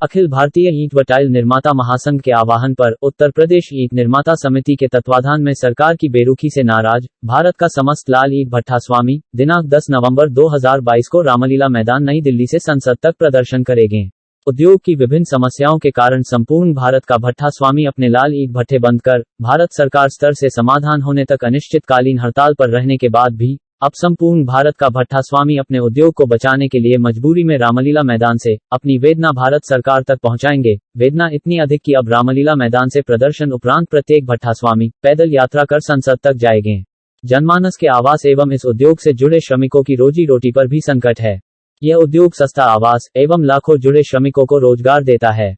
अखिल भारतीय ईंट व टाइल निर्माता महासंघ के आह्वान पर उत्तर प्रदेश ईंट निर्माता समिति के तत्वाधान में सरकार की बेरुखी से नाराज भारत का समस्त लाल ईंट भट्ठा स्वामी दिनांक 10 नवंबर 2022 को रामलीला मैदान नई दिल्ली से संसद तक प्रदर्शन करेंगे। उद्योग की विभिन्न समस्याओं के कारण संपूर्ण भारत का भट्ठा स्वामी अपने लाल ईंट भट्ठे बंद कर भारत सरकार स्तर से समाधान होने तक अनिश्चितकालीन हड़ताल पर रहने के बाद भी अब संपूर्ण भारत का भट्ठा स्वामी अपने उद्योग को बचाने के लिए मजबूरी में रामलीला मैदान से अपनी वेदना भारत सरकार तक पहुंचाएंगे। वेदना इतनी अधिक कि अब रामलीला मैदान से प्रदर्शन उपरांत प्रत्येक भट्ठा स्वामी पैदल यात्रा कर संसद तक जाएंगे। जनमानस के आवास एवं इस उद्योग से जुड़े श्रमिकों की रोजी रोटी पर भी संकट है। यह उद्योग सस्ता आवास एवं लाखों जुड़े श्रमिकों को रोजगार देता है।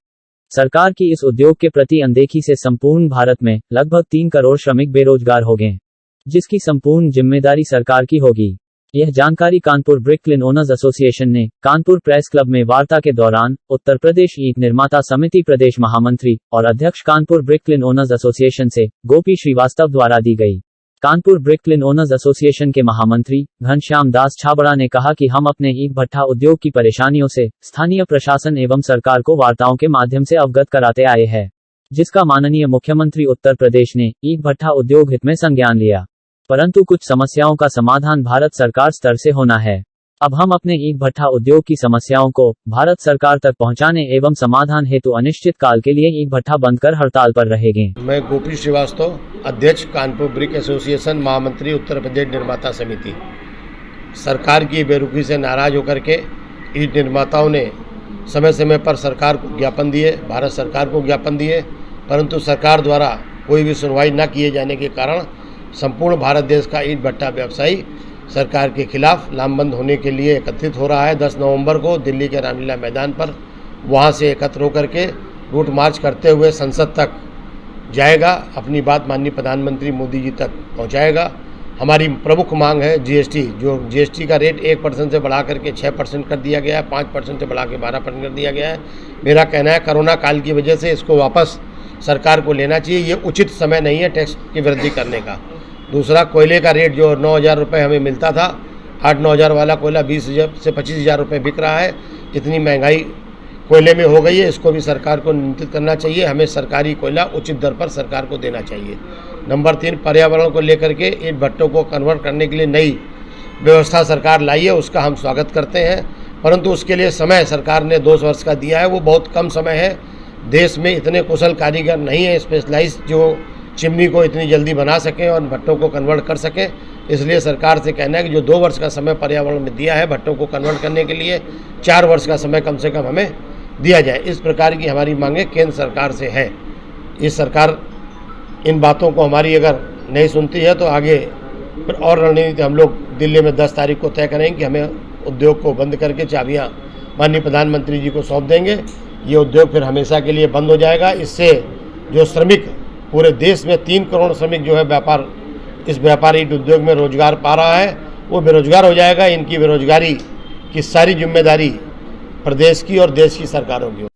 सरकार की इस उद्योग के प्रति अनदेखी से संपूर्ण भारत में लगभग 3 करोड़ श्रमिक बेरोजगार हो गए, जिसकी संपूर्ण जिम्मेदारी सरकार की होगी। यह जानकारी Kanpur brick kiln owners association ने कानपुर प्रेस क्लब में वार्ता के दौरान उत्तर प्रदेश ईंट निर्माता समिति प्रदेश महामंत्री और अध्यक्ष Kanpur brick kiln owners association से गोपी श्रीवास्तव द्वारा दी गई। Kanpur brick kiln owners association के महामंत्री घनश्याम दास छाबड़ा ने कहा कि हम अपने ईंट भट्ठा उद्योग की परेशानियों से स्थानीय प्रशासन एवं सरकार को वार्ताओं के माध्यम से अवगत कराते आए हैं, जिसका माननीय मुख्यमंत्री उत्तर प्रदेश ने ईंट भट्ठा उद्योग हित में संज्ञान लिया, परंतु कुछ समस्याओं का समाधान भारत सरकार स्तर से होना है। अब हम अपने ईंट भट्ठा उद्योग की समस्याओं को भारत सरकार तक पहुंचाने एवं समाधान हेतु अनिश्चित काल के लिए ईंट भट्ठा बंद कर हड़ताल पर रहेंगे। मैं गोपी श्रीवास्तव, अध्यक्ष कानपुर ब्रिक एसोसिएशन, महामंत्री उत्तर प्रदेश निर्माता समिति। सरकार की बेरुखी से नाराज होकर के ईंट निर्माताओं ने समय समय पर सरकार को ज्ञापन दिए, भारत सरकार को ज्ञापन दिए, परंतु सरकार द्वारा कोई भी सुनवाई न किए जाने के कारण संपूर्ण भारत देश का ईंट भट्ठा व्यवसायी सरकार के खिलाफ लामबंद होने के लिए एकत्रित हो रहा है। 10 नवंबर को दिल्ली के रामलीला मैदान पर वहां से एकत्र होकर के रूट मार्च करते हुए संसद तक जाएगा, अपनी बात माननीय प्रधानमंत्री मोदी जी तक पहुंचाएगा। हमारी प्रमुख मांग है जीएसटी, जो जीएसटी का रेट 1% से बढ़ा करके 6% कर दिया गया है, 5% से बढ़ा के 12% कर दिया गया है। मेरा कहना है कोरोना काल की वजह से इसको वापस सरकार को लेना चाहिए। ये उचित समय नहीं है टैक्स की वृद्धि करने का। दूसरा, कोयले का रेट जो 9,000 रुपये हमें मिलता था, 8-9 हज़ार वाला कोयला 20,000 से 25,000 रुपये बिक रहा है। इतनी महंगाई कोयले में हो गई है, इसको भी सरकार को नियंत्रित करना चाहिए। हमें सरकारी कोयला उचित दर पर सरकार को देना चाहिए। नंबर 3, पर्यावरण को लेकर के ईंट भट्टों को कन्वर्ट करने के लिए नई व्यवस्था सरकार लाई है, उसका हम स्वागत करते हैं, परंतु उसके लिए समय सरकार ने 2 वर्ष का दिया है, वो बहुत कम समय है। देश में इतने कुशल कारीगर नहीं है स्पेशलाइज जो चिमनी को इतनी जल्दी बना सकें और भट्टों को कन्वर्ट कर सकें। इसलिए सरकार से कहना है कि जो 2 वर्ष का समय पर्यावरण में दिया है भट्टों को कन्वर्ट करने के लिए, 4 वर्ष का समय कम से कम हमें दिया जाए। इस प्रकार की हमारी मांगें केंद्र सरकार से है। इस सरकार इन बातों को हमारी अगर नहीं सुनती है तो आगे और रणनीति हम लोग दिल्ली में 10 तारीख को तय करेंगे कि हमें उद्योग को बंद करके चाबियाँ माननीय प्रधानमंत्री जी को सौंप देंगे। ये उद्योग फिर हमेशा के लिए बंद हो जाएगा। इससे जो श्रमिक पूरे देश में 3 करोड़ श्रमिक जो है इस व्यापारी उद्योग में रोजगार पा रहा है, वो बेरोजगार हो जाएगा। इनकी बेरोजगारी की सारी जिम्मेदारी प्रदेश की और देश की सरकारों की।